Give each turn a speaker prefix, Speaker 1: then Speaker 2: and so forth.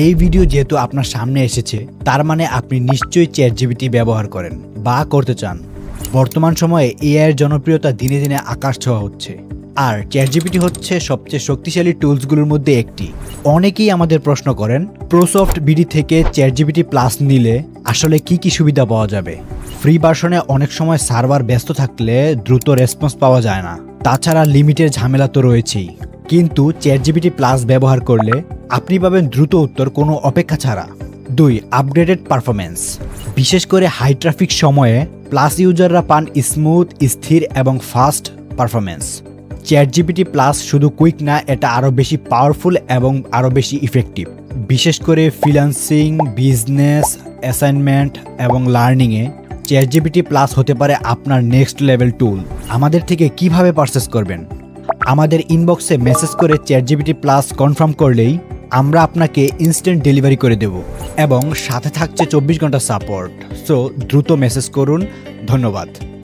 Speaker 1: এই ভিডিও যেহেতু আপনার সামনে এসেছে তার মানে আপনি নিশ্চয়ই চ্যাটজিপিটি ব্যবহার করেন বা করতে চান। বর্তমান সময়ে এআই এর জনপ্রিয়তা দিনে দিনে আকাশ ছোঁয়া হচ্ছে, আর চ্যাটজিপিটি হচ্ছে সবচেয়ে শক্তিশালী টুলসগুলোর মধ্যে একটি। অনেকেই আমাদের প্রশ্ন করেন, প্রোসফট বিডি থেকে চ্যাটজিপিটি প্লাস নিলে আসলে কি কি সুবিধা পাওয়া যাবে। ফ্রি ভার্সনে অনেক সময় সার্ভার ব্যস্ত থাকলে দ্রুত রেসপন্স পাওয়া যায় না, তাছাড়া লিমিটের ঝামেলা তো রয়েছেই। কিন্তু চ্যাটজিপিটি প্লাস ব্যবহার করলে আপনি পাবেন দ্রুত উত্তর কোনো অপেক্ষা ছাড়া। 2. Upgraded performance. বিশেষ করে হাই ট্রাফিক সময়ে প্লাস ইউজাররা পান স্মুথ, স্থির এবং ফাস্ট পারফরমেন্স। চ্যাটজিপিটি প্লাস শুধু কুইক না, এটা আরও বেশি পাওয়ারফুল এবং আরও বেশি ইফেক্টিভ। বিশেষ করে ফ্রিল্যান্সিং, বিজনেস, অ্যাসাইনমেন্ট এবং লার্নিংয়ে চ্যাটজিপিটি প্লাস হতে পারে আপনার নেক্সট লেভেল টুল। আমাদের থেকে কিভাবে পারচেস করবেন? আমাদের ইনবক্সে মেসেজ করে চ্যাটজিপিটি প্লাস কনফার্ম করলেই আমরা আপনাকে ইনস্ট্যান্ট ডেলিভারি করে দেব এবং সাথে থাকছে 24 ঘন্টা সাপোর্ট। সো দ্রুত মেসেজ করুন। ধন্যবাদ।